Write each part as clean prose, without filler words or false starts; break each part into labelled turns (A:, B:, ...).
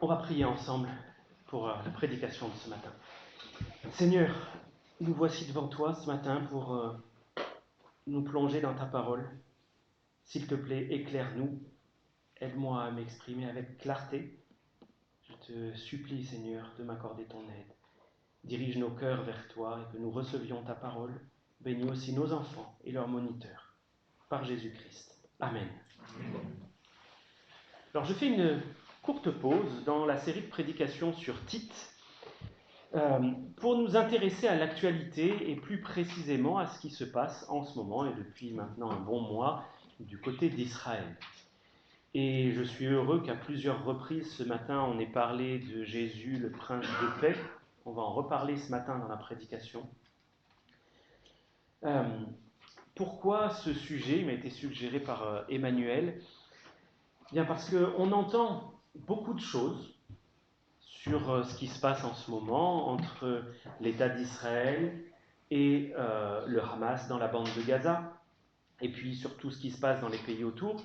A: On va prier ensemble pour la prédication de ce matin. Seigneur, nous voici devant toi ce matin pour nous plonger dans ta parole. S'il te plaît, éclaire-nous. Aide-moi à m'exprimer avec clarté. Je te supplie, Seigneur, de m'accorder ton aide. Dirige nos cœurs vers toi et que nous recevions ta parole. Bénis aussi nos enfants et leurs moniteurs. Par Jésus-Christ. Amen. Alors je fais une courte pause dans la série de prédications sur Tite pour nous intéresser à l'actualité et plus précisément à ce qui se passe en ce moment et depuis maintenant un bon mois du côté d'Israël. Et je suis heureux qu'à plusieurs reprises ce matin on ait parlé de Jésus, le prince de paix. On va en reparler ce matin dans la prédication. Pourquoi ce sujet? Il m'a été suggéré par Emmanuel. Bien parce qu'on entend beaucoup de choses sur ce qui se passe en ce moment entre l'État d'Israël et le Hamas dans la bande de Gaza, et puis surtout ce qui se passe dans les pays autour.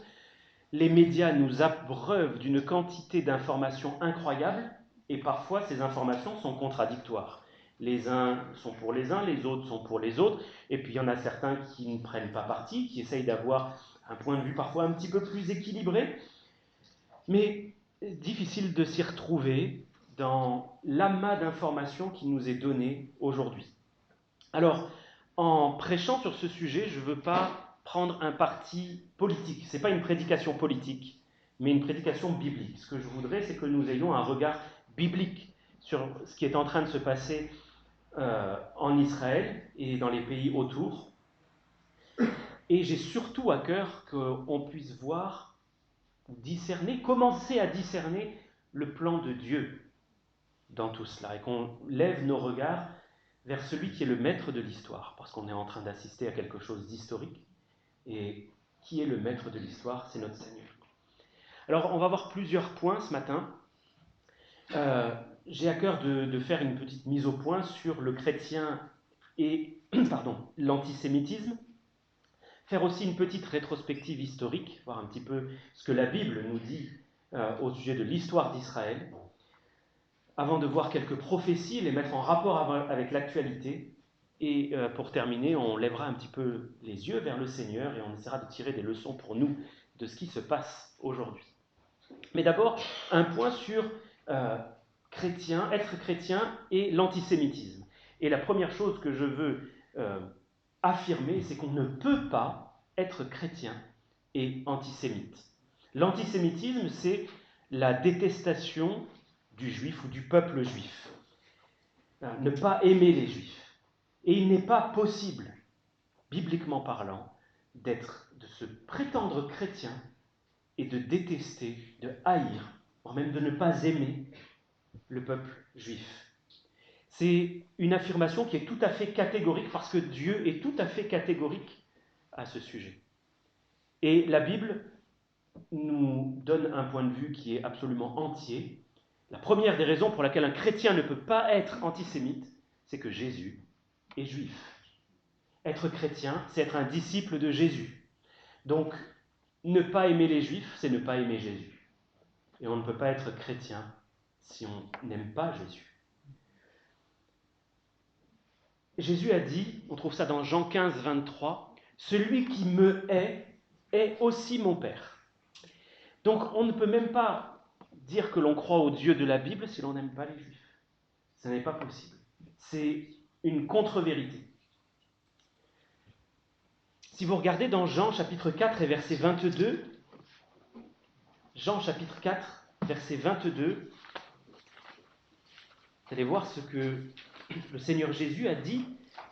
A: Les médias nous abreuvent d'une quantité d'informations incroyables, et parfois ces informations sont contradictoires. Les uns sont pour les uns, les autres sont pour les autres, et puis il y en a certains qui ne prennent pas parti, qui essayent d'avoir un point de vue parfois un petit peu plus équilibré, mais difficile de s'y retrouver dans l'amas d'informations qui nous est donné aujourd'hui. Alors, en prêchant sur ce sujet, je ne veux pas prendre un parti politique. Ce n'est pas une prédication politique, mais une prédication biblique. Ce que je voudrais, c'est que nous ayons un regard biblique sur ce qui est en train de se passer en Israël et dans les pays autour. Et j'ai surtout à cœur qu'on puisse voir, discerner, commencer à discerner le plan de Dieu dans tout cela et qu'on lève nos regards vers celui qui est le maître de l'histoire, parce qu'on est en train d'assister à quelque chose d'historique. Et qui est le maître de l'histoire? C'est notre Seigneur. Alors, on va voir plusieurs points ce matin. J'ai à cœur de faire une petite mise au point sur le chrétien et l'antisémitisme. Faire aussi une petite rétrospective historique, voir un petit peu ce que la Bible nous dit au sujet de l'histoire d'Israël, avant de voir quelques prophéties, les mettre en rapport avec l'actualité. Et pour terminer, on lèvera un petit peu les yeux vers le Seigneur et on essaiera de tirer des leçons pour nous de ce qui se passe aujourd'hui. Mais d'abord, un point sur être chrétien et l'antisémitisme. Et la première chose que je veux affirmer, c'est qu'on ne peut pas être chrétien et antisémite. L'antisémitisme, c'est la détestation du juif ou du peuple juif. Ne pas aimer les juifs. Et il n'est pas possible, bibliquement parlant, de se prétendre chrétien et de détester, de haïr, voire même de ne pas aimer le peuple juif. C'est une affirmation qui est tout à fait catégorique parce que Dieu est tout à fait catégorique à ce sujet. Et la Bible nous donne un point de vue qui est absolument entier. La première des raisons pour laquelle un chrétien ne peut pas être antisémite, c'est que Jésus est juif. Être chrétien, c'est être un disciple de Jésus. Donc, ne pas aimer les juifs, c'est ne pas aimer Jésus. Et on ne peut pas être chrétien si on n'aime pas Jésus. Jésus a dit, on trouve ça dans Jean 15, 23, « Celui qui me hait est aussi mon Père ». Donc, on ne peut même pas dire que l'on croit au Dieu de la Bible si l'on n'aime pas les Juifs. Ce n'est pas possible. C'est une contre-vérité. Si vous regardez dans Jean chapitre 4 et verset 22, Jean chapitre 4, verset 22, vous allez voir ce que le Seigneur Jésus a dit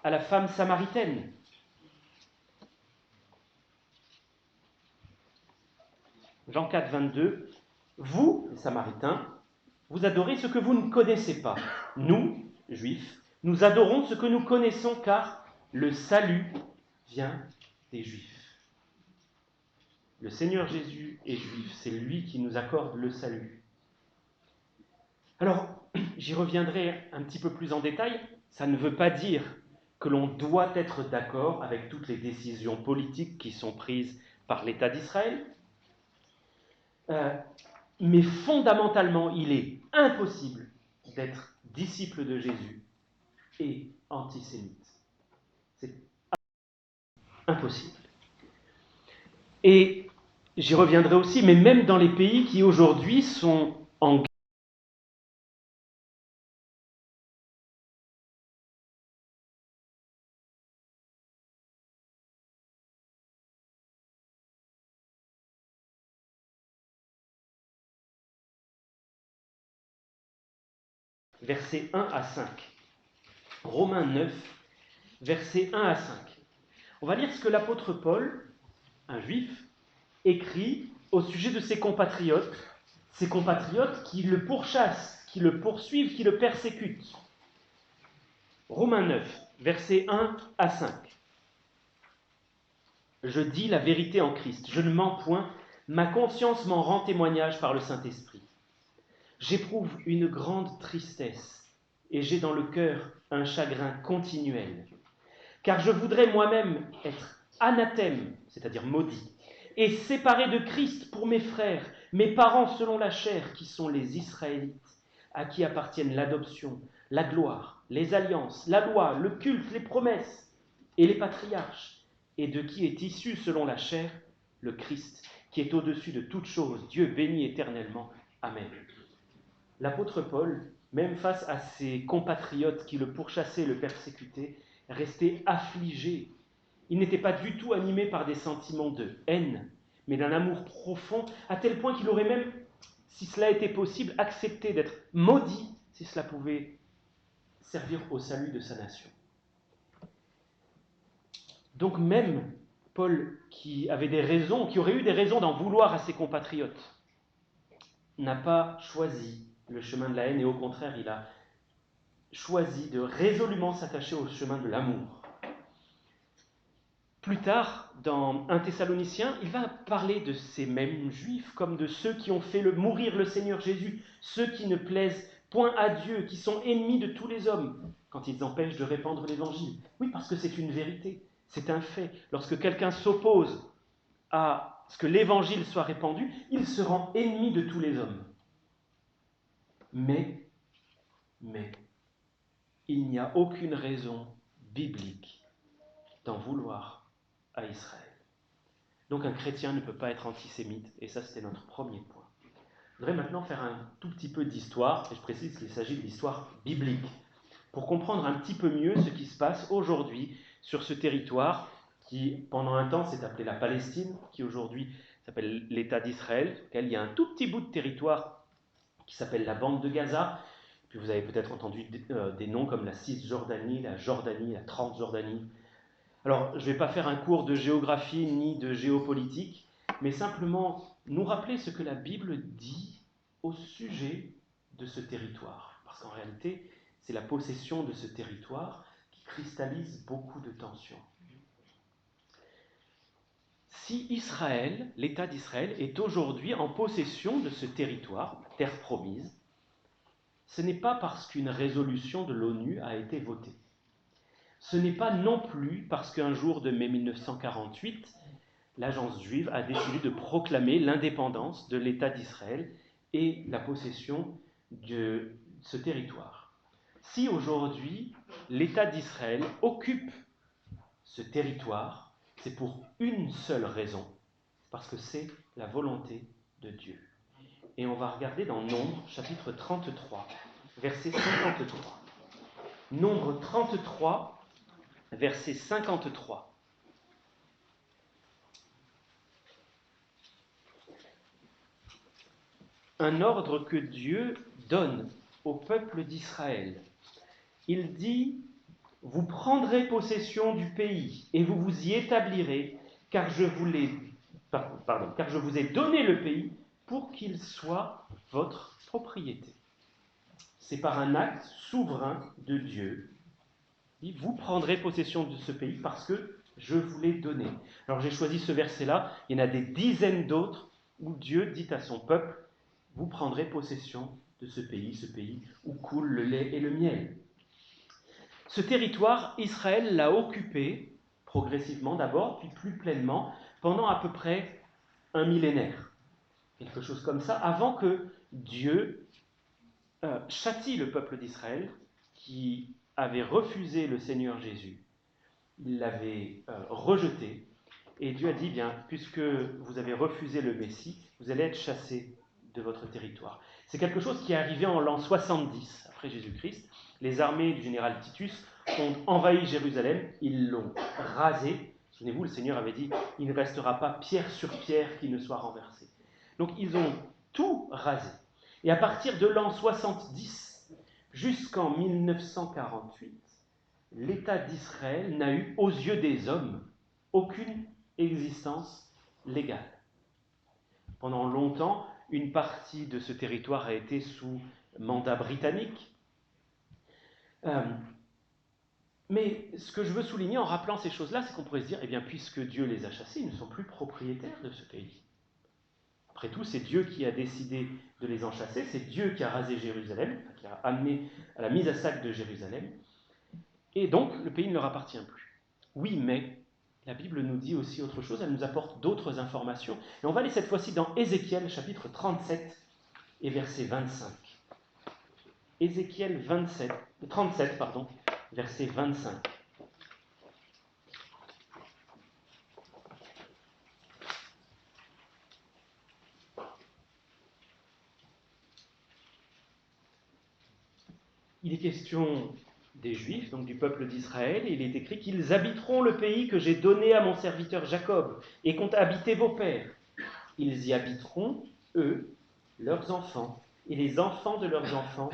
A: à la femme samaritaine. Jean 4, 22, « Vous, les Samaritains, vous adorez ce que vous ne connaissez pas. Nous, Juifs, nous adorons ce que nous connaissons, car le salut vient des Juifs. » Le Seigneur Jésus est Juif, c'est lui qui nous accorde le salut. Alors, j'y reviendrai un petit peu plus en détail. Ça ne veut pas dire que l'on doit être d'accord avec toutes les décisions politiques qui sont prises par l'État d'Israël. Mais fondamentalement, il est impossible d'être disciple de Jésus et antisémite. C'est impossible. Et j'y reviendrai aussi, mais même dans les pays qui aujourd'hui sont en guerre, versets 1 à 5. Romains 9, versets 1 à 5. On va lire ce que l'apôtre Paul, un juif, écrit au sujet de ses compatriotes qui le pourchassent, qui le poursuivent, qui le persécutent. Romains 9, versets 1 à 5. Je dis la vérité en Christ, je ne mens point, ma conscience m'en rend témoignage par le Saint-Esprit. J'éprouve une grande tristesse et j'ai dans le cœur un chagrin continuel, car je voudrais moi-même être anathème, c'est-à-dire maudit, et séparé de Christ pour mes frères, mes parents selon la chair, qui sont les Israélites, à qui appartiennent l'adoption, la gloire, les alliances, la loi, le culte, les promesses et les patriarches, et de qui est issu selon la chair le Christ, qui est au-dessus de toutes choses, Dieu béni éternellement. Amen. L'apôtre Paul, même face à ses compatriotes qui le pourchassaient et le persécutaient, restait affligé. Il n'était pas du tout animé par des sentiments de haine, mais d'un amour profond, à tel point qu'il aurait même, si cela était possible, accepté d'être maudit si cela pouvait servir au salut de sa nation. Donc même Paul, qui aurait eu des raisons d'en vouloir à ses compatriotes, n'a pas choisi le chemin de la haine et au contraire, il a choisi de résolument s'attacher au chemin de l'amour. Plus tard, dans 1 Thessaloniciens, il va parler de ces mêmes Juifs comme de ceux qui ont fait mourir le Seigneur Jésus, ceux qui ne plaisent point à Dieu, qui sont ennemis de tous les hommes, quand ils empêchent de répandre l'Évangile. Oui, parce que c'est une vérité, c'est un fait. Lorsque quelqu'un s'oppose à ce que l'Évangile soit répandu, il se rend ennemi de tous les hommes. Mais, il n'y a aucune raison biblique d'en vouloir à Israël. Donc un chrétien ne peut pas être antisémite, et ça c'était notre premier point. Je voudrais maintenant faire un tout petit peu d'histoire, et je précise qu'il s'agit de l'histoire biblique, pour comprendre un petit peu mieux ce qui se passe aujourd'hui sur ce territoire qui, pendant un temps, s'est appelé la Palestine, qui aujourd'hui s'appelle l'État d'Israël, sur lequel il y a un tout petit bout de territoire qui s'appelle la bande de Gaza. Puis vous avez peut-être entendu des noms comme la Cisjordanie, la Jordanie, la Transjordanie. Alors, je ne vais pas faire un cours de géographie ni de géopolitique, mais simplement nous rappeler ce que la Bible dit au sujet de ce territoire. Parce qu'en réalité, c'est la possession de ce territoire qui cristallise beaucoup de tensions. Si Israël, l'État d'Israël, est aujourd'hui en possession de ce territoire, terre promise, ce n'est pas parce qu'une résolution de l'ONU a été votée. Ce n'est pas non plus parce qu'un jour de mai 1948, l'agence juive a décidé de proclamer l'indépendance de l'État d'Israël et la possession de ce territoire. Si aujourd'hui l'État d'Israël occupe ce territoire, c'est pour une seule raison, parce que c'est la volonté de Dieu. Et on va regarder dans Nombre, chapitre 33, verset 53. Nombre 33, verset 53. Un ordre que Dieu donne au peuple d'Israël. Il dit, vous prendrez possession du pays et vous vous y établirez, car je vous ai donné le pays pour qu'il soit votre propriété. C'est par un acte souverain de Dieu. Vous prendrez possession de ce pays parce que je vous l'ai donné. Alors j'ai choisi ce verset-là, il y en a des dizaines d'autres où Dieu dit à son peuple, vous prendrez possession de ce pays où coule le lait et le miel. Ce territoire, Israël l'a occupé progressivement d'abord, puis plus pleinement, pendant à peu près un millénaire. quelque chose comme ça, avant que Dieu châtie le peuple d'Israël qui avait refusé le Seigneur Jésus. Il l'avait rejeté. Et Dieu a dit, bien, puisque vous avez refusé le Messie, vous allez être chassés de votre territoire. C'est quelque chose qui est arrivé en l'an 70 après Jésus-Christ. Les armées du général Titus ont envahi Jérusalem, ils l'ont rasé. Souvenez-vous, le Seigneur avait dit, il ne restera pas pierre sur pierre qui ne soit renversée. Donc ils ont tout rasé. Et à partir de l'an 70 jusqu'en 1948, l'État d'Israël n'a eu, aux yeux des hommes, aucune existence légale. Pendant longtemps, une partie de ce territoire a été sous mandat britannique. Mais ce que je veux souligner en rappelant ces choses-là, c'est qu'on pourrait se dire, eh bien, puisque Dieu les a chassés, ils ne sont plus propriétaires de ce pays. Après tout, c'est Dieu qui a décidé de les en chasser, c'est Dieu qui a rasé Jérusalem, qui a amené à la mise à sac de Jérusalem, et donc le pays ne leur appartient plus. Oui, mais la Bible nous dit aussi autre chose, elle nous apporte d'autres informations. Et on va aller cette fois-ci dans Ézéchiel, chapitre 37 et verset 25. Ézéchiel 37, verset 25. Il est question des Juifs, donc du peuple d'Israël, et il est écrit qu'ils habiteront le pays que j'ai donné à mon serviteur Jacob, et qu'ont habité vos pères. Ils y habiteront, eux, leurs enfants, et les enfants de leurs enfants,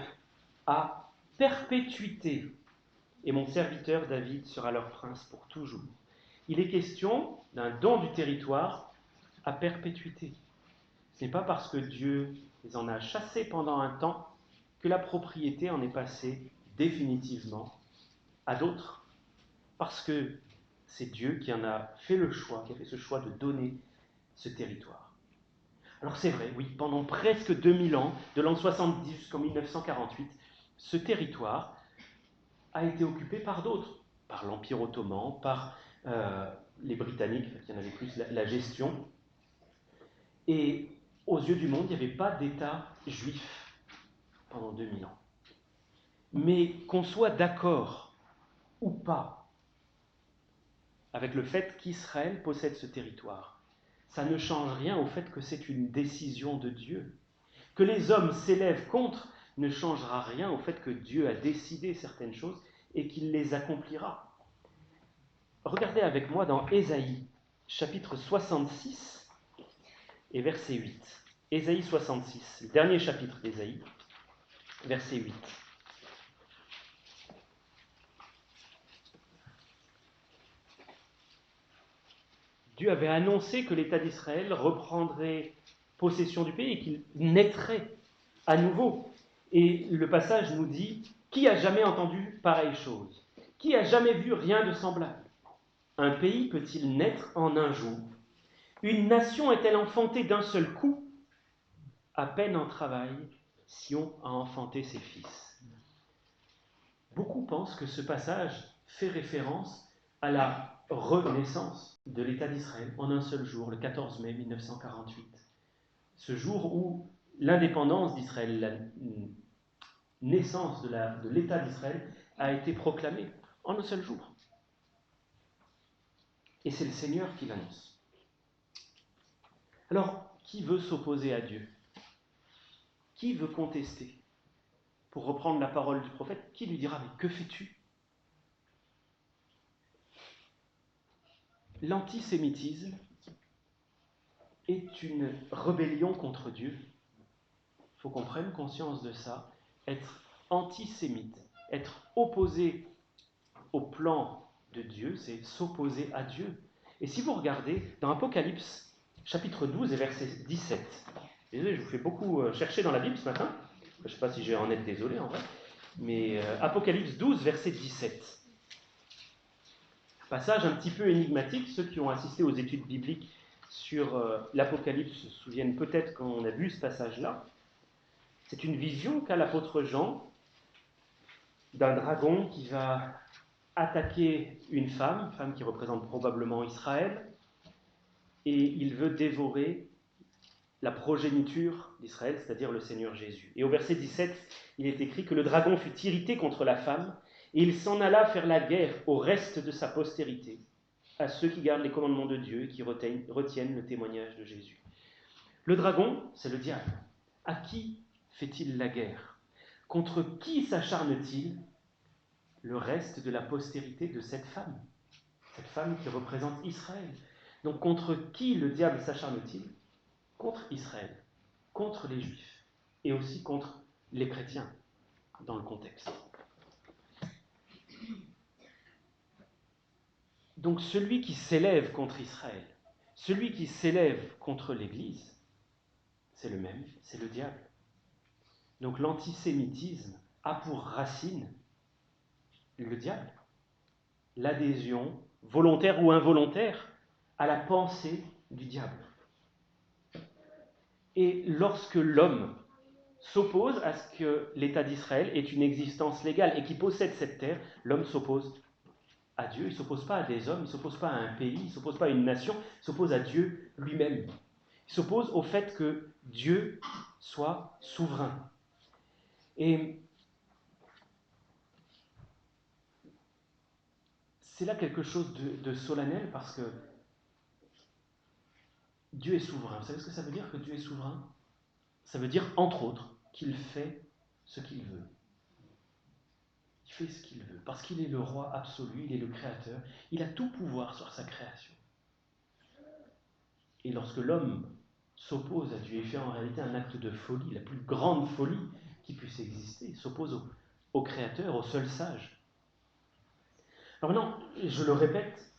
A: à perpétuité. Et mon serviteur David sera leur prince pour toujours. Il est question d'un don du territoire à perpétuité. Ce n'est pas parce que Dieu les en a chassés pendant un temps que la propriété en est passée définitivement à d'autres. Parce que c'est Dieu qui en a fait le choix, qui a fait ce choix de donner ce territoire. Alors c'est vrai, oui, pendant presque 2000 ans, de l'an 70 jusqu'en 1948, ce territoire a été occupé par d'autres, par l'Empire ottoman, par les Britanniques, qui en avaient plus la gestion. Et aux yeux du monde, il n'y avait pas d'État juif pendant 2000 ans. Mais qu'on soit d'accord ou pas avec le fait qu'Israël possède ce territoire, ça ne change rien au fait que c'est une décision de Dieu. Que les hommes s'élèvent contre ne changera rien au fait que Dieu a décidé certaines choses et qu'il les accomplira. Regardez avec moi dans Ésaïe, chapitre 66 et verset 8. Ésaïe 66, le dernier chapitre d'Ésaïe, verset 8. Dieu avait annoncé que l'État d'Israël reprendrait possession du pays et qu'il naîtrait à nouveau. Et le passage nous dit, qui a jamais entendu pareille chose? Qui a jamais vu rien de semblable? Un pays peut-il naître en un jour? Une nation est-elle enfantée d'un seul coup? À peine en travail, Sion a enfanté ses fils. Beaucoup pensent que ce passage fait référence à la renaissance de l'État d'Israël en un seul jour, le 14 mai 1948. Ce jour où l'indépendance d'Israël, la naissance de l'État d'Israël a été proclamée en un seul jour. Et c'est le Seigneur qui l'annonce. Alors, qui veut s'opposer à Dieu? Qui veut contester? Pour reprendre la parole du prophète, qui lui dira, mais que fais-tu? L'antisémitisme est une rébellion contre Dieu. Il faut qu'on prenne conscience de ça. Être antisémite, être opposé au plan de Dieu, c'est s'opposer à Dieu. Et si vous regardez dans Apocalypse, chapitre 12 et verset 17, désolé, je vous fais beaucoup chercher dans la Bible ce matin, je ne sais pas si je vais en être désolé en vrai, mais Apocalypse 12, verset 17. Passage un petit peu énigmatique, ceux qui ont assisté aux études bibliques sur l'Apocalypse se souviennent peut-être qu'on a vu ce passage-là. C'est une vision qu'a l'apôtre Jean d'un dragon qui va attaquer une femme qui représente probablement Israël, et il veut dévorer la progéniture d'Israël, c'est-à-dire le Seigneur Jésus. Et au verset 17, il est écrit que le dragon fut irrité contre la femme, et il s'en alla faire la guerre au reste de sa postérité, à ceux qui gardent les commandements de Dieu et qui retiennent le témoignage de Jésus. Le dragon, c'est le diable. À qui fait-il la guerre? Contre qui s'acharne-t-il? Le reste de la postérité de cette femme qui représente Israël. Donc contre qui le diable s'acharne-t-il? Contre Israël, contre les Juifs, et aussi contre les chrétiens, dans le contexte. Donc celui qui s'élève contre Israël, celui qui s'élève contre l'Église, c'est le même, c'est le diable. Donc l'antisémitisme a pour racine le diable, l'adhésion volontaire ou involontaire à la pensée du diable. Et lorsque l'homme s'oppose à ce que l'État d'Israël ait une existence légale et qu'il possède cette terre, l'homme s'oppose à Dieu, il ne s'oppose pas à des hommes, il ne s'oppose pas à un pays, il ne s'oppose pas à une nation, il s'oppose à Dieu lui-même. Il s'oppose au fait que Dieu soit souverain. Et c'est là quelque chose de solennel parce que Dieu est souverain. Vous savez ce que ça veut dire que Dieu est souverain? Ça veut dire, entre autres, qu'il fait ce qu'il veut. Il fait ce qu'il veut, parce qu'il est le roi absolu, il est le créateur, il a tout pouvoir sur sa création. Et lorsque l'homme s'oppose à Dieu et fait en réalité un acte de folie, la plus grande folie qui puisse exister, s'oppose au créateur, au seul sage. Alors non, je le répète,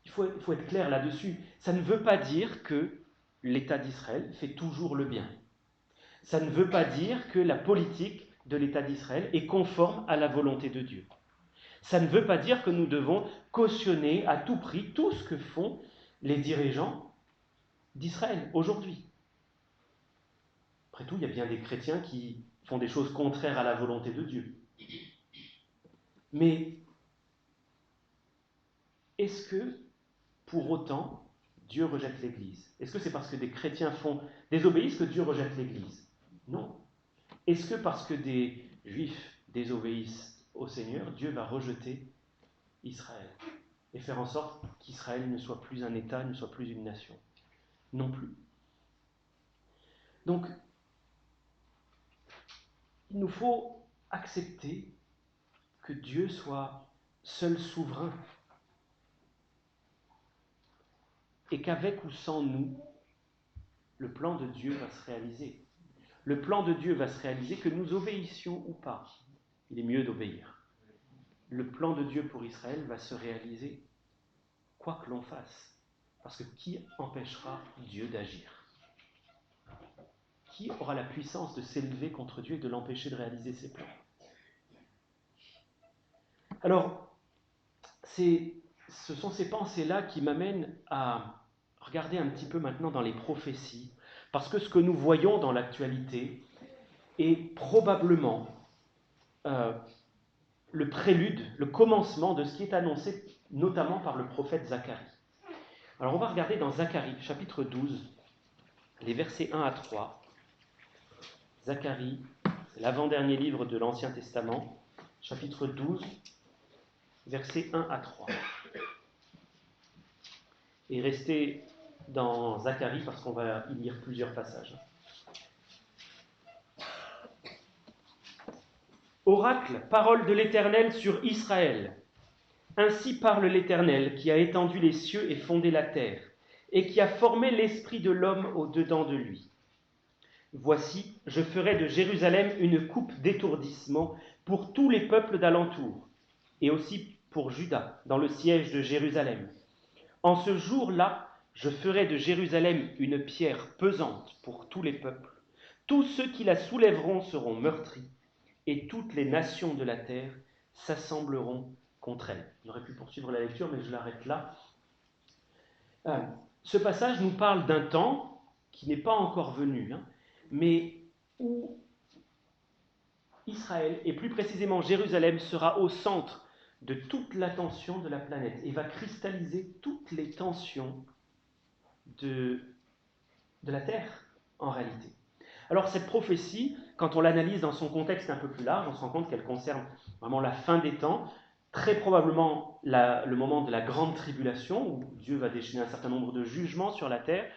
A: il faut être clair là-dessus, ça ne veut pas dire que l'État d'Israël fait toujours le bien. Ça ne veut pas dire que la politique de l'État d'Israël est conforme à la volonté de Dieu. Ça ne veut pas dire que nous devons cautionner à tout prix tout ce que font les dirigeants d'Israël aujourd'hui. Après tout, il y a bien des chrétiens qui font des choses contraires à la volonté de Dieu. Mais est-ce que, pour autant, Dieu rejette l'Église? Est-ce que c'est parce que des chrétiens désobéissent que Dieu rejette l'Église? Non. Est-ce que parce que des Juifs désobéissent au Seigneur, Dieu va rejeter Israël et faire en sorte qu'Israël ne soit plus un État, ne soit plus une nation? Non plus. Donc, il nous faut accepter que Dieu soit seul souverain et qu'avec ou sans nous, le plan de Dieu va se réaliser. Le plan de Dieu va se réaliser que nous obéissions ou pas. Il est mieux d'obéir. Le plan de Dieu pour Israël va se réaliser quoi que l'on fasse. Parce que qui empêchera Dieu d'agir? Qui aura la puissance de s'élever contre Dieu et de l'empêcher de réaliser ses plans? Alors, ce sont ces pensées-là qui m'amènent à regarder un petit peu maintenant dans les prophéties, parce que ce que nous voyons dans l'actualité est probablement le prélude, le commencement de ce qui est annoncé notamment par le prophète Zacharie. Alors on va regarder dans Zacharie, chapitre 12, les versets 1 à 3. Zacharie, c'est l'avant-dernier livre de l'Ancien Testament, chapitre 12, versets 1 à 3. Et restez dans Zacharie parce qu'on va y lire plusieurs passages. Oracle, parole de l'Éternel sur Israël. Ainsi parle l'Éternel qui a étendu les cieux et fondé la terre, et qui a formé l'esprit de l'homme au-dedans de lui. Voici, je ferai de Jérusalem une coupe d'étourdissement pour tous les peuples d'alentour, et aussi pour Juda, dans le siège de Jérusalem. En ce jour-là, je ferai de Jérusalem une pierre pesante pour tous les peuples. Tous ceux qui la soulèveront seront meurtris, et toutes les nations de la terre s'assembleront contre elle. J'aurais pu poursuivre la lecture, mais je l'arrête là. Ce passage nous parle d'un temps qui n'est pas encore venu, mais où Israël, et plus précisément Jérusalem, sera au centre de toute l'attention de la planète et va cristalliser toutes les tensions de la terre, en réalité. Alors cette prophétie, quand on l'analyse dans son contexte un peu plus large, on se rend compte qu'elle concerne vraiment la fin des temps, très probablement le moment de la grande tribulation, où Dieu va déchaîner un certain nombre de jugements sur la terre,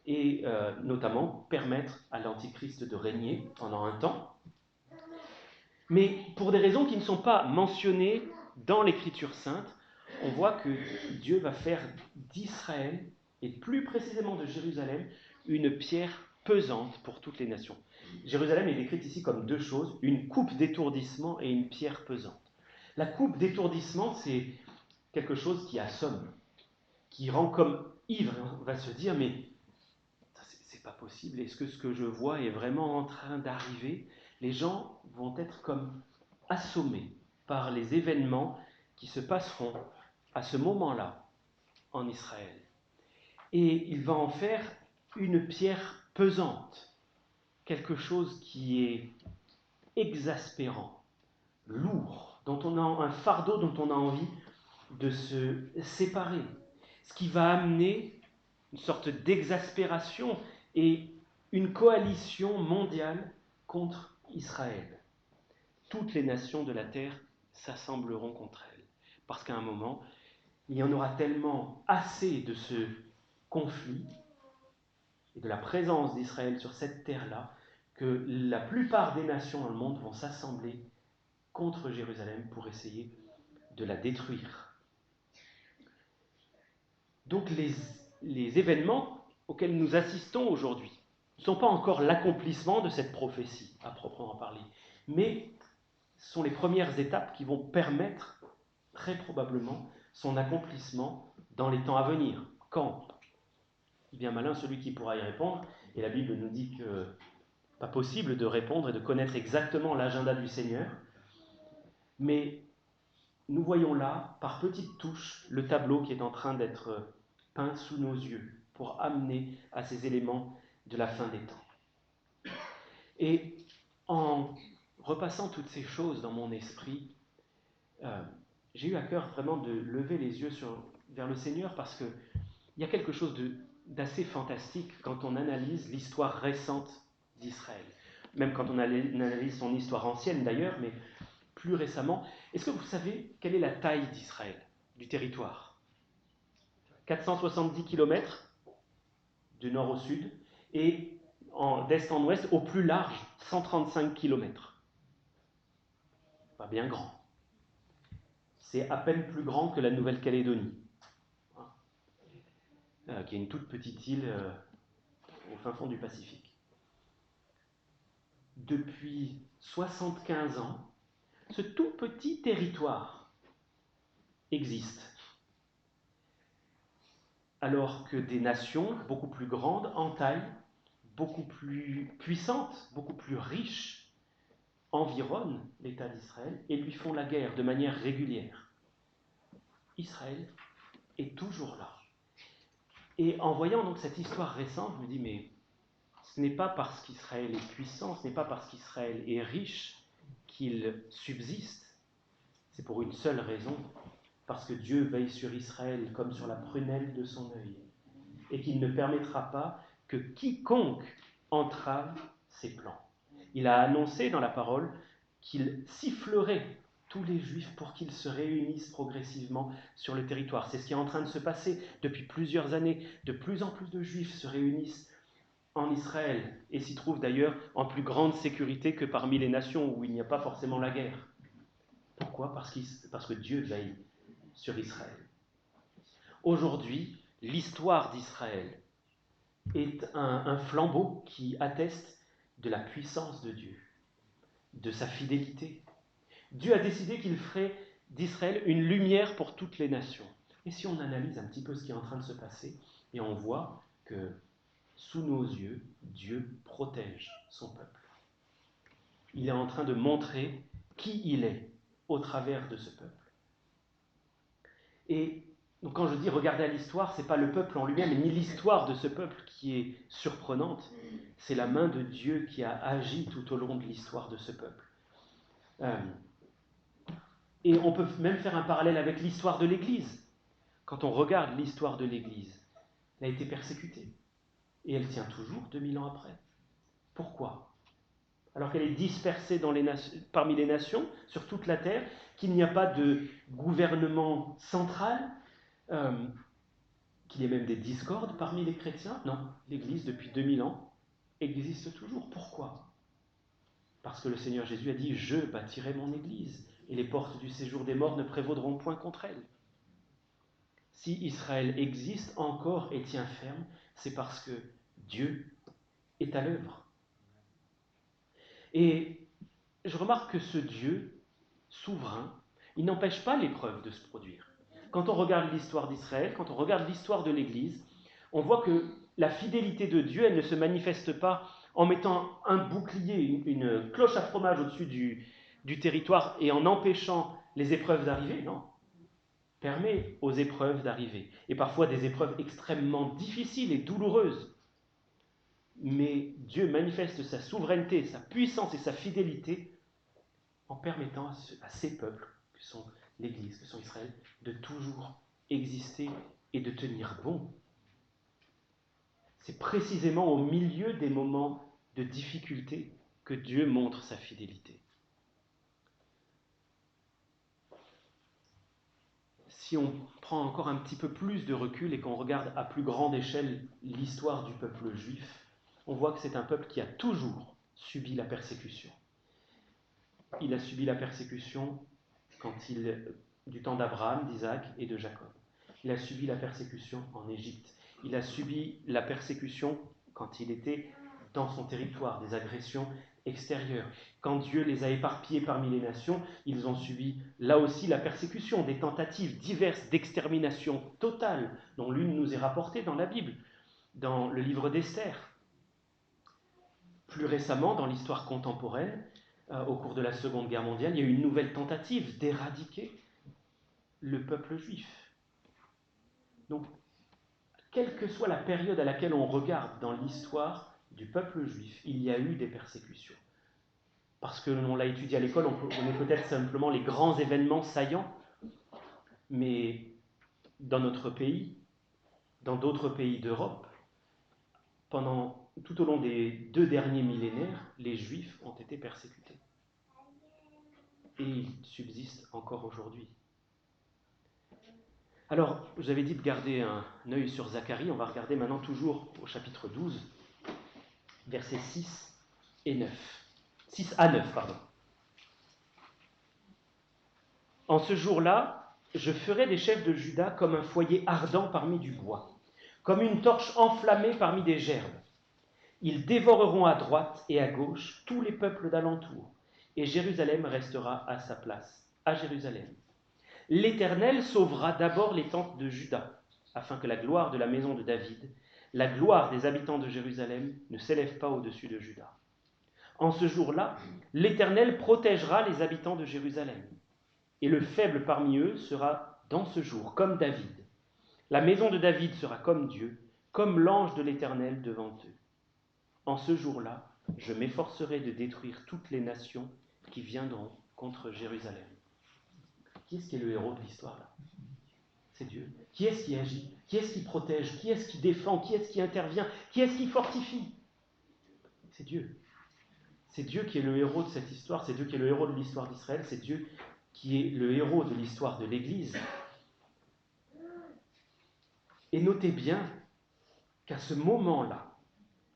A: et notamment permettre à l'Antichrist de régner pendant un temps. Mais pour des raisons qui ne sont pas mentionnées dans l'Écriture sainte, on voit que Dieu va faire d'Israël, et plus précisément de Jérusalem, une pierre pesante pour toutes les nations. Jérusalem est décrite ici comme deux choses, une coupe d'étourdissement et une pierre pesante. La coupe d'étourdissement, c'est quelque chose qui assomme, qui rend comme ivre. On va se dire, mais c'est pas possible, est-ce que ce que je vois est vraiment en train d'arriver? Les gens vont être comme assommés par les événements qui se passeront à ce moment-là en Israël. Et il va en faire une pierre pesante, quelque chose qui est exaspérant, lourd, dont on a un fardeau dont on a envie de se séparer, ce qui va amener une sorte d'exaspération et une coalition mondiale contre Israël. Toutes les nations de la terre s'assembleront contre elle, parce qu'à un moment, il y en aura tellement assez de ce conflit et de la présence d'Israël sur cette terre-là que la plupart des nations dans le monde vont s'assembler contre Jérusalem pour essayer de la détruire. Donc les événements auxquels nous assistons aujourd'hui ne sont pas encore l'accomplissement de cette prophétie, à proprement parler, mais sont les premières étapes qui vont permettre très probablement son accomplissement dans les temps à venir. Quand? Bien malin celui qui pourra y répondre, et la Bible nous dit que pas possible de répondre et de connaître exactement l'agenda du Seigneur, mais nous voyons là, par petites touches, le tableau qui est en train d'être peint sous nos yeux pour amener à ces éléments de la fin des temps. Et en repassant toutes ces choses dans mon esprit, j'ai eu à cœur vraiment de lever les yeux vers le Seigneur parce qu'il y a quelque chose d'assez fantastique quand on analyse l'histoire récente d'Israël. Même quand on analyse son histoire ancienne d'ailleurs, mais plus récemment. Est-ce que vous savez quelle est la taille d'Israël, du territoire? 470 km du nord au sud et d'est en ouest, au plus large, 135 km. Pas bien grand. C'est à peine plus grand que la Nouvelle-Calédonie, qui est une toute petite île au fin fond du Pacifique. Depuis 75 ans, ce tout petit territoire existe. Alors que des nations beaucoup plus grandes en taille, beaucoup plus puissantes, beaucoup plus riches, environnent l'État d'Israël et lui font la guerre de manière régulière. Israël est toujours là. Et en voyant donc cette histoire récente, je me dis, mais ce n'est pas parce qu'Israël est puissant, ce n'est pas parce qu'Israël est riche qu'il subsiste. C'est pour une seule raison, parce que Dieu veille sur Israël comme sur la prunelle de son œil, et qu'il ne permettra pas que quiconque entrave ses plans. Il a annoncé dans la parole qu'il sifflerait tous les Juifs pour qu'ils se réunissent progressivement sur le territoire. C'est ce qui est en train de se passer depuis plusieurs années. De plus en plus de Juifs se réunissent en Israël et s'y trouvent d'ailleurs en plus grande sécurité que parmi les nations où il n'y a pas forcément la guerre. Pourquoi? Parce que Dieu veille sur Israël. Aujourd'hui, l'histoire d'Israël est un flambeau qui atteste de la puissance de Dieu, de sa fidélité. Dieu a décidé qu'il ferait d'Israël une lumière pour toutes les nations. Et si on analyse un petit peu ce qui est en train de se passer, et on voit que sous nos yeux, Dieu protège son peuple. Il est en train de montrer qui il est au travers de ce peuple. Et donc quand je dis regarder à l'histoire, ce n'est pas le peuple en lui-même, ni l'histoire de ce peuple qui est surprenante, c'est la main de Dieu qui a agi tout au long de l'histoire de ce peuple. Et on peut même faire un parallèle avec l'histoire de l'Église. Quand on regarde l'histoire de l'Église, Elle a été persécutée. Et elle tient toujours 2000 ans après. Pourquoi? Alors qu'elle est dispersée parmi les nations, sur toute la terre, qu'il n'y a pas de gouvernement central, qu'il y ait même des discordes parmi les chrétiens. Non, l'Église, depuis 2000 ans, existe toujours. Pourquoi? Parce que le Seigneur Jésus a dit « Je bâtirai mon Église, et les portes du séjour des morts ne prévaudront point contre elle. » Si Israël existe encore et tient ferme, c'est parce que Dieu est à l'œuvre. Et je remarque que ce Dieu souverain, il n'empêche pas l'épreuve de se produire. Quand on regarde l'histoire d'Israël, quand on regarde l'histoire de l'Église, on voit que la fidélité de Dieu, elle ne se manifeste pas en mettant un bouclier, une cloche à fromage au-dessus du territoire et en empêchant les épreuves d'arriver, non. Permet aux épreuves d'arriver, et parfois des épreuves extrêmement difficiles et douloureuses. Mais Dieu manifeste sa souveraineté, sa puissance et sa fidélité en permettant à ces peuples, que sont l'Église, que sont Israël, de toujours exister et de tenir bon. C'est précisément au milieu des moments de difficulté que Dieu montre sa fidélité. Si on prend encore un petit peu plus de recul et qu'on regarde à plus grande échelle l'histoire du peuple juif, on voit que c'est un peuple qui a toujours subi la persécution. Il a subi la persécution du temps d'Abraham, d'Isaac et de Jacob. Il a subi la persécution en Égypte. Il a subi la persécution quand il était dans son territoire, des agressions extérieures. Quand Dieu les a éparpillés parmi les nations, ils ont subi là aussi la persécution, des tentatives diverses d'extermination totale, dont l'une nous est rapportée dans la Bible, dans le livre d'Esther. Plus récemment, dans l'histoire contemporaine, au cours de la Seconde Guerre mondiale, il y a eu une nouvelle tentative d'éradiquer le peuple juif. Donc, quelle que soit la période à laquelle on regarde dans l'histoire du peuple juif, il y a eu des persécutions. Parce que l'on l'a étudié à l'école, on connaît peut-être simplement les grands événements saillants, mais dans notre pays, dans d'autres pays d'Europe, tout au long des 2 derniers millénaires, les Juifs ont été persécutés. Et ils subsistent encore aujourd'hui. Alors, je vous avais dit de garder un œil sur Zacharie. On va regarder maintenant toujours au chapitre 12, versets 6 et 9. 6 à 9, pardon. En ce jour-là, je ferai des chefs de Juda comme un foyer ardent parmi du bois, comme une torche enflammée parmi des gerbes. Ils dévoreront à droite et à gauche tous les peuples d'alentour, et Jérusalem restera à sa place, à Jérusalem. L'Éternel sauvera d'abord les tentes de Juda, afin que la gloire de la maison de David, la gloire des habitants de Jérusalem, ne s'élève pas au-dessus de Juda. En ce jour-là, l'Éternel protégera les habitants de Jérusalem, et le faible parmi eux sera dans ce jour comme David. La maison de David sera comme Dieu, comme l'ange de l'Éternel devant eux. En ce jour-là, je m'efforcerai de détruire toutes les nations qui viendront contre Jérusalem. Qui est-ce qui est le héros de l'histoire là? C'est Dieu. Qui est-ce qui agit? Qui est-ce qui protège? Qui est-ce qui défend? Qui est-ce qui intervient? Qui est-ce qui fortifie? C'est Dieu. C'est Dieu qui est le héros de cette histoire, c'est Dieu qui est le héros de l'histoire d'Israël, c'est Dieu qui est le héros de l'histoire de l'Église. Et notez bien qu'à ce moment-là,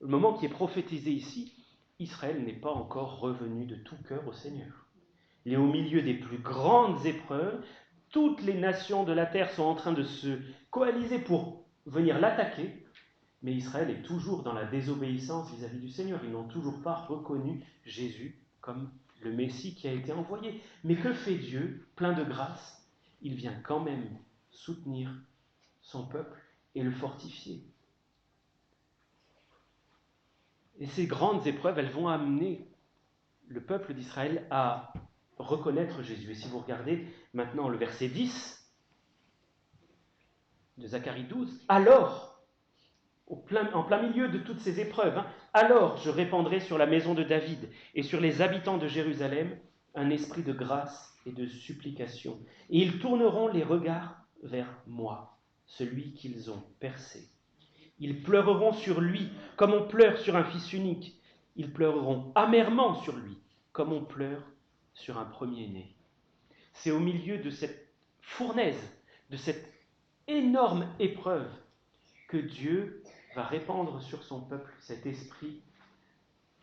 A: le moment qui est prophétisé ici, Israël n'est pas encore revenu de tout cœur au Seigneur. Il est au milieu des plus grandes épreuves. Toutes les nations de la terre sont en train de se coaliser pour venir l'attaquer, mais Israël est toujours dans la désobéissance vis-à-vis du Seigneur. Ils n'ont toujours pas reconnu Jésus comme le Messie qui a été envoyé. Mais que fait Dieu, plein de grâce? Il vient quand même soutenir son peuple et le fortifier. Et ces grandes épreuves, elles vont amener le peuple d'Israël à reconnaître Jésus. Et si vous regardez maintenant le verset 10 de Zacharie 12, alors, en plein milieu de toutes ces épreuves, alors je répandrai sur la maison de David et sur les habitants de Jérusalem un esprit de grâce et de supplication. Et ils tourneront les regards vers moi, celui qu'ils ont percé. Ils pleureront sur lui comme on pleure sur un fils unique. Ils pleureront amèrement sur lui comme on pleure sur un premier-né. C'est au milieu de cette fournaise, de cette énorme épreuve, que Dieu va répandre sur son peuple cet esprit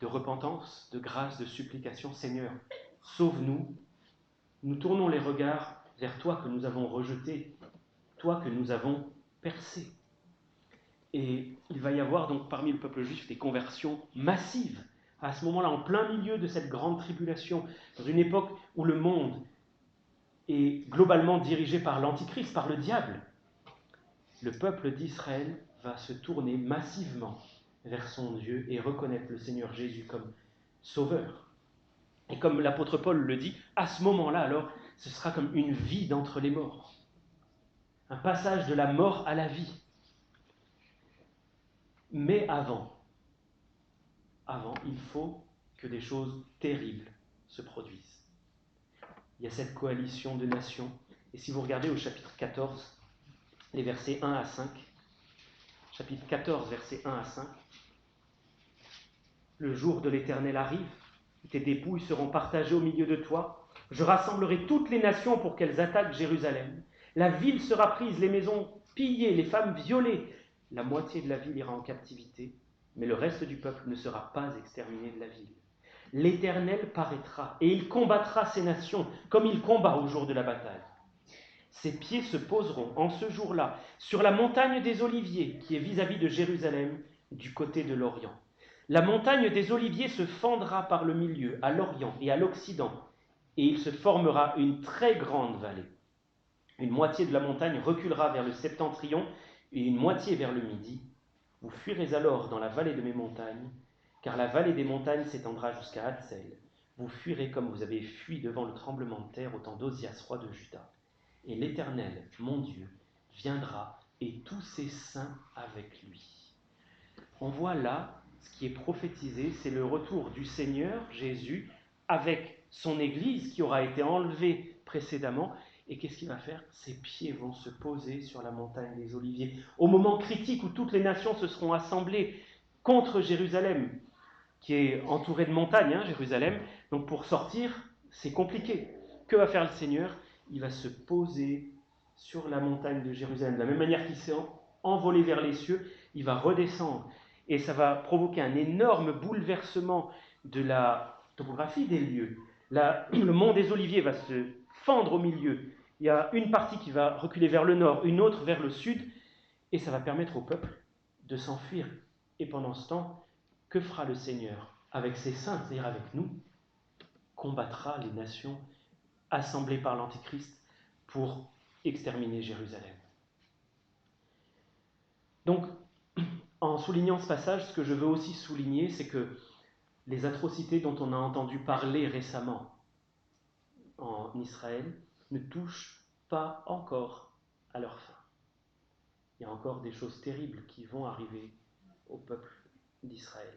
A: de repentance, de grâce, de supplication. Seigneur, sauve-nous. Nous tournons les regards vers toi que nous avons rejeté, toi que nous avons percé. Et il va y avoir donc parmi le peuple juif des conversions massives, à ce moment-là, en plein milieu de cette grande tribulation, dans une époque où le monde est globalement dirigé par l'Antichrist, par le diable. Le peuple d'Israël va se tourner massivement vers son Dieu et reconnaître le Seigneur Jésus comme sauveur. Et comme l'apôtre Paul le dit, à ce moment-là, alors, ce sera comme une vie d'entre les morts. Un passage de la mort à la vie. Mais avant, il faut que des choses terribles se produisent. Il y a cette coalition de nations. Et si vous regardez au chapitre 14, les versets 1 à 5, chapitre 14, versets 1 à 5, le jour de l'Éternel arrive, tes dépouilles seront partagées au milieu de toi. Je rassemblerai toutes les nations pour qu'elles attaquent Jérusalem. La ville sera prise, les maisons pillées, les femmes violées. La moitié de la ville ira en captivité, mais le reste du peuple ne sera pas exterminé de la ville. L'Éternel paraîtra et il combattra ces nations comme il combat au jour de la bataille. Ses pieds se poseront en ce jour-là sur la montagne des Oliviers qui est vis-à-vis de Jérusalem du côté de l'Orient. La montagne des Oliviers se fendra par le milieu, à l'Orient et à l'Occident, et il se formera une très grande vallée. Une moitié de la montagne reculera vers le septentrion et une moitié vers le midi. Vous fuirez alors dans la vallée de mes montagnes, car la vallée des montagnes s'étendra jusqu'à Hatzel. Vous fuirez comme vous avez fui devant le tremblement de terre au temps d'Osias, roi de Juda. Et l'Éternel, mon Dieu, viendra et tous ses saints avec lui. On voit là, ce qui est prophétisé, c'est le retour du Seigneur Jésus avec son Église qui aura été enlevée précédemment. Et qu'est-ce qu'il va faire? Ses pieds vont se poser sur la montagne des Oliviers. Au moment critique où toutes les nations se seront assemblées contre Jérusalem, qui est entourée de montagnes, Jérusalem. Donc pour sortir, c'est compliqué. Que va faire le Seigneur? Il va se poser sur la montagne de Jérusalem. De la même manière qu'il s'est envolé vers les cieux, il va redescendre. Et ça va provoquer un énorme bouleversement de la topographie des lieux. Le mont des Oliviers va se fendre au milieu. Il y a une partie qui va reculer vers le nord, une autre vers le sud, et ça va permettre au peuple de s'enfuir. Et pendant ce temps, que fera le Seigneur avec ses saints, c'est-à-dire avec nous? Combattra les nations assemblées par l'Antichrist pour exterminer Jérusalem. Donc, en soulignant ce passage, ce que je veux aussi souligner, c'est que les atrocités dont on a entendu parler récemment en Israël ne touchent pas encore à leur fin. Il y a encore des choses terribles qui vont arriver au peuple d'Israël.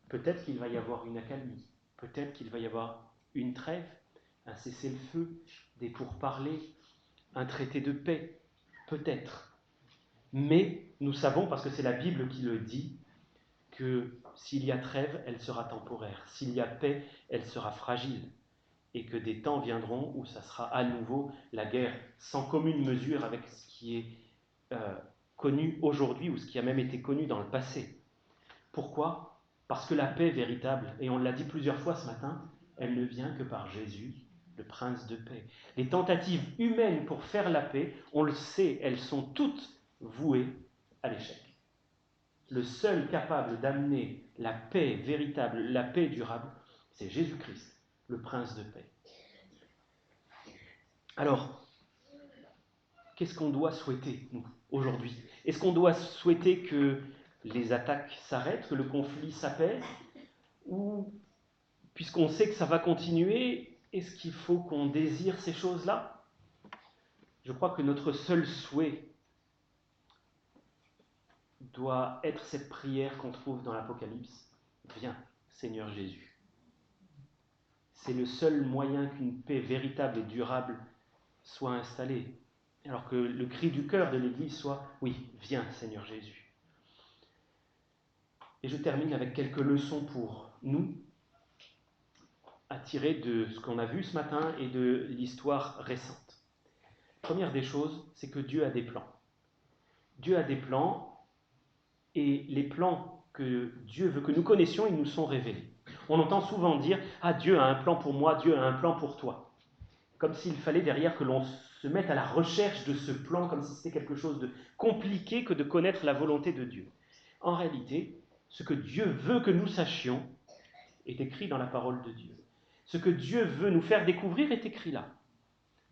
A: Peut-être qu'il va y avoir une accalmie, peut-être qu'il va y avoir une trêve, un cessez-le-feu, des pourparlers, un traité de paix, peut-être. Mais nous savons, parce que c'est la Bible qui le dit, que s'il y a trêve, elle sera temporaire. S'il y a paix, elle sera fragile. Et que des temps viendront où ça sera à nouveau la guerre sans commune mesure avec ce qui est connu aujourd'hui ou ce qui a même été connu dans le passé. Pourquoi? Parce que la paix véritable, et on l'a dit plusieurs fois ce matin, elle ne vient que par Jésus, le prince de paix. Les tentatives humaines pour faire la paix, on le sait, elles sont toutes vouées à l'échec. Le seul capable d'amener la paix véritable, la paix durable, c'est Jésus-Christ, le prince de paix. Alors, qu'est-ce qu'on doit souhaiter, nous, aujourd'hui? Est-ce qu'on doit souhaiter que les attaques s'arrêtent, que le conflit s'apaise? Ou, puisqu'on sait que ça va continuer, est-ce qu'il faut qu'on désire ces choses-là? Je crois que notre seul souhait doit être cette prière qu'on trouve dans l'Apocalypse. Viens, Seigneur Jésus. C'est le seul moyen qu'une paix véritable et durable soit installée. Alors que le cri du cœur de l'Église soit, oui, viens, Seigneur Jésus. Et je termine avec quelques leçons pour nous, à tirer de ce qu'on a vu ce matin et de l'histoire récente. Première des choses, c'est que Dieu a des plans. Dieu a des plans, et les plans que Dieu veut que nous connaissions, ils nous sont révélés. On entend souvent dire « Ah, Dieu a un plan pour moi, Dieu a un plan pour toi ». Comme s'il fallait derrière que l'on se mette à la recherche de ce plan, comme si c'était quelque chose de compliqué que de connaître la volonté de Dieu. En réalité, ce que Dieu veut que nous sachions est écrit dans la parole de Dieu. Ce que Dieu veut nous faire découvrir est écrit là.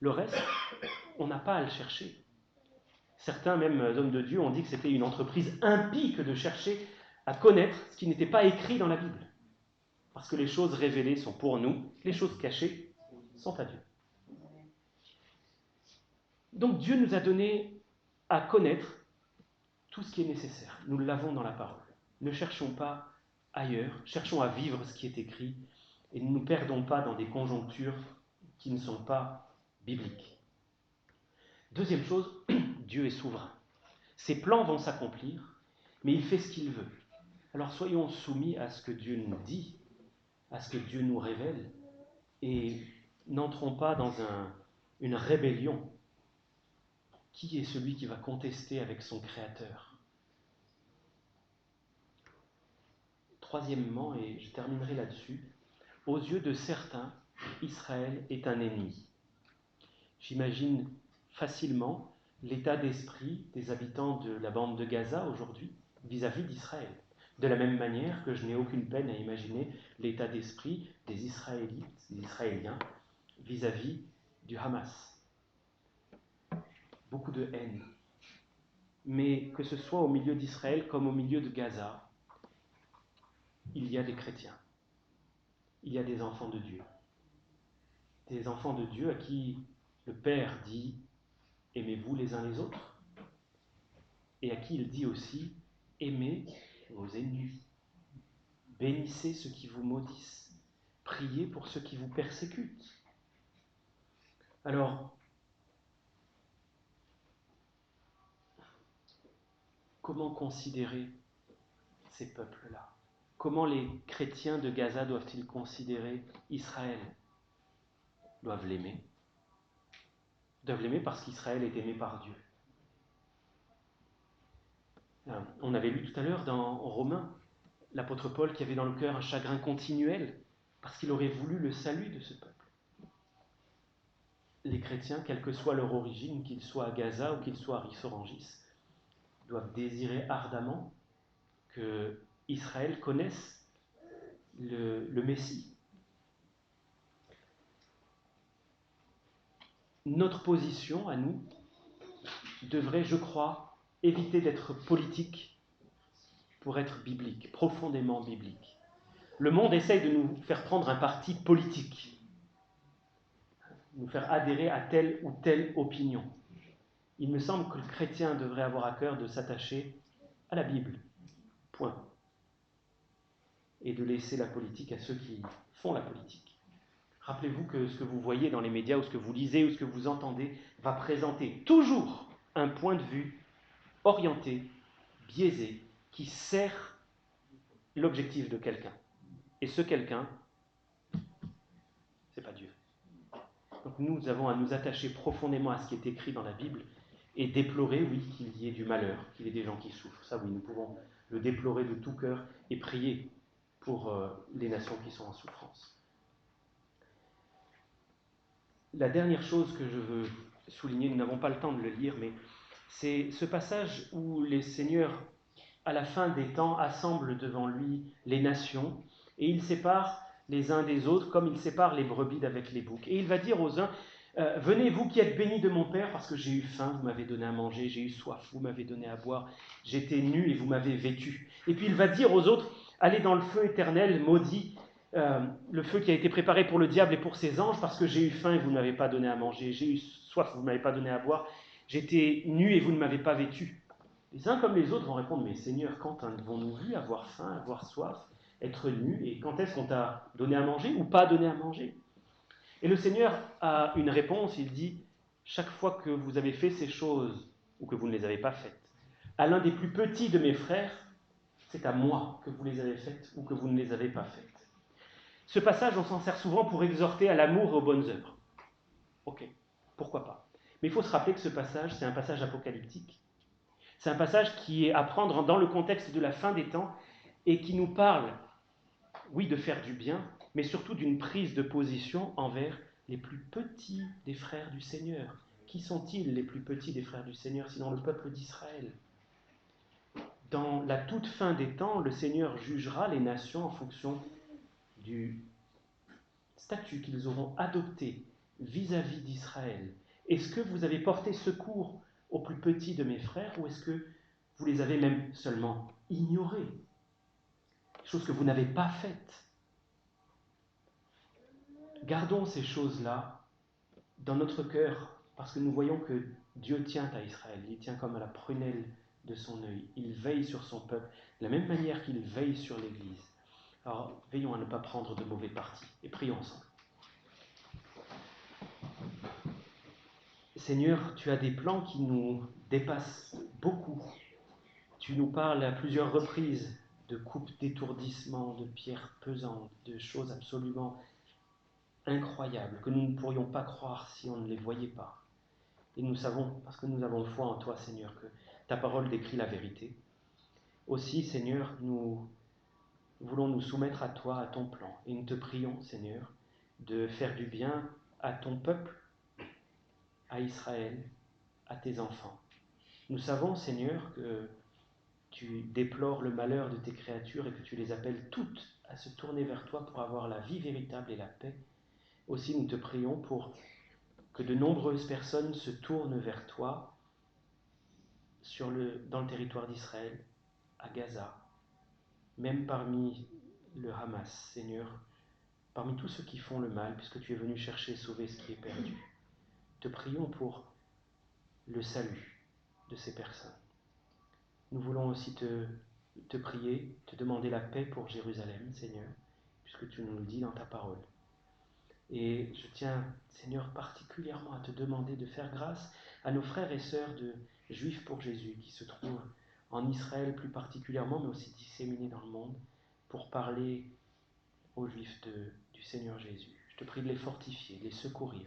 A: Le reste, on n'a pas à le chercher. Certains, même hommes de Dieu, ont dit que c'était une entreprise impie que de chercher à connaître ce qui n'était pas écrit dans la Bible. Parce que les choses révélées sont pour nous, les choses cachées sont à Dieu. Donc Dieu nous a donné à connaître tout ce qui est nécessaire. Nous l'avons dans la parole. Ne cherchons pas ailleurs, cherchons à vivre ce qui est écrit et ne nous perdons pas dans des conjonctures qui ne sont pas bibliques. Deuxième chose, Dieu est souverain. Ses plans vont s'accomplir, mais il fait ce qu'il veut. Alors soyons soumis à ce que Dieu nous dit, à ce que Dieu nous révèle, et n'entrons pas dans une rébellion. Qui est celui qui va contester avec son Créateur? Troisièmement, et je terminerai là-dessus, aux yeux de certains, Israël est un ennemi. J'imagine facilement l'état d'esprit des habitants de la bande de Gaza aujourd'hui vis-à-vis d'Israël. De la même manière que je n'ai aucune peine à imaginer l'état d'esprit des Israélites, des Israéliens vis-à-vis du Hamas. Beaucoup de haine. Mais que ce soit au milieu d'Israël comme au milieu de Gaza, il y a des chrétiens. Il y a des enfants de Dieu. Des enfants de Dieu à qui le Père dit « Aimez-vous les uns les autres » et à qui il dit aussi « Aimez vos ennemis, bénissez ceux qui vous maudissent, priez pour ceux qui vous persécutent. » Alors, comment considérer ces peuples-là? Comment les chrétiens de Gaza doivent-ils considérer Israël? Ils doivent l'aimer. Ils doivent l'aimer parce qu'Israël est aimé par Dieu. On avait lu tout à l'heure dans Romains, l'apôtre Paul qui avait dans le cœur un chagrin continuel parce qu'il aurait voulu le salut de ce peuple. Les chrétiens, quelle que soit leur origine, qu'ils soient à Gaza ou qu'ils soient à Rissorangis, doivent désirer ardemment que Israël connaisse le Messie. Notre position, à nous, devrait, je crois, éviter d'être politique pour être biblique, profondément biblique. Le monde essaye de nous faire prendre un parti politique, nous faire adhérer à telle ou telle opinion. Il me semble que le chrétien devrait avoir à cœur de s'attacher à la Bible, point, et de laisser la politique à ceux qui font la politique. Rappelez-vous que ce que vous voyez dans les médias, ou ce que vous lisez, ou ce que vous entendez, va présenter toujours un point de vue orienté, biaisé, qui sert l'objectif de quelqu'un. Et ce quelqu'un, c'est pas Dieu. Donc nous avons à nous attacher profondément à ce qui est écrit dans la Bible et déplorer, oui, qu'il y ait du malheur, qu'il y ait des gens qui souffrent. Ça, oui, nous pouvons le déplorer de tout cœur et prier pour les nations qui sont en souffrance. La dernière chose que je veux souligner, nous n'avons pas le temps de le lire, mais c'est ce passage où les seigneurs, à la fin des temps, assemblent devant lui les nations et il sépare les uns des autres comme il sépare les brebis d'avec les boucs. Et il va dire aux uns, venez vous qui êtes bénis de mon Père, parce que j'ai eu faim, vous m'avez donné à manger, j'ai eu soif, vous m'avez donné à boire, j'étais nu et vous m'avez vêtu. Et puis il va dire aux autres, allez dans le feu éternel, maudit, le feu qui a été préparé pour le diable et pour ses anges, parce que j'ai eu faim et vous ne m'avez pas donné à manger, j'ai eu soif, vous ne m'avez pas donné à boire, j'étais nu et vous ne m'avez pas vêtu. Les uns comme les autres vont répondre, mais Seigneur, quand avons-nous vu avoir faim, avoir soif, être nu, et quand est-ce qu'on t'a donné à manger ou pas donné à manger? Et le Seigneur a une réponse, il dit, chaque fois que vous avez fait ces choses, ou que vous ne les avez pas faites, à l'un des plus petits de mes frères, C'est à moi que vous les avez faites ou que vous ne les avez pas faites. Ce passage, on s'en sert souvent pour exhorter à l'amour et aux bonnes œuvres. Ok, pourquoi pas. Mais il faut se rappeler que ce passage, c'est un passage apocalyptique. C'est un passage qui est à prendre dans le contexte de la fin des temps et qui nous parle, oui, de faire du bien, mais surtout d'une prise de position envers les plus petits des frères du Seigneur. Qui sont-ils les plus petits des frères du Seigneur, sinon le peuple d'Israël ? Dans la toute fin des temps, le Seigneur jugera les nations en fonction du statut qu'ils auront adopté vis-à-vis d'Israël. Est-ce que vous avez porté secours aux plus petits de mes frères ou est-ce que vous les avez même seulement ignorés ? Chose que vous n'avez pas faite. Gardons ces choses-là dans notre cœur parce que nous voyons que Dieu tient à Israël. Il tient comme à la prunelle de son œil. Il veille sur son peuple de la même manière qu'il veille sur l'Église. Alors veillons à ne pas prendre de mauvais partis et prions ensemble. Seigneur, tu as des plans qui nous dépassent beaucoup. Tu nous parles à plusieurs reprises de coupes d'étourdissement, de pierres pesantes, de choses absolument incroyables que nous ne pourrions pas croire si on ne les voyait pas. Et nous savons, parce que nous avons foi en toi, Seigneur, que ta parole décrit la vérité. Aussi, Seigneur, nous voulons nous soumettre à toi, à ton plan. Et nous te prions, Seigneur, de faire du bien à ton peuple, à Israël, à tes enfants. Nous savons, Seigneur, que tu déplores le malheur de tes créatures et que tu les appelles toutes à se tourner vers toi pour avoir la vie véritable et la paix. Aussi, nous te prions pour que de nombreuses personnes se tournent vers toi dans le territoire d'Israël, à Gaza, même parmi le Hamas, Seigneur, parmi tous ceux qui font le mal, puisque tu es venu chercher et sauver ce qui est perdu. Te prions pour le salut de ces personnes. Nous voulons aussi te prier, te demander la paix pour Jérusalem, Seigneur, puisque tu nous le dis dans ta parole. Et je tiens, Seigneur, particulièrement à te demander de faire grâce à nos frères et sœurs de Juifs pour Jésus qui se trouvent en Israël plus particulièrement, mais aussi disséminés dans le monde, pour parler aux Juifs du Seigneur Jésus. Je te prie de les fortifier, de les secourir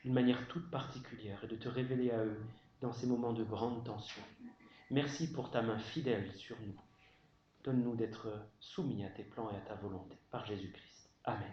A: d'une manière toute particulière et de te révéler à eux dans ces moments de grande tension. Merci pour ta main fidèle sur nous. Donne-nous d'être soumis à tes plans et à ta volonté. Par Jésus-Christ. Amen.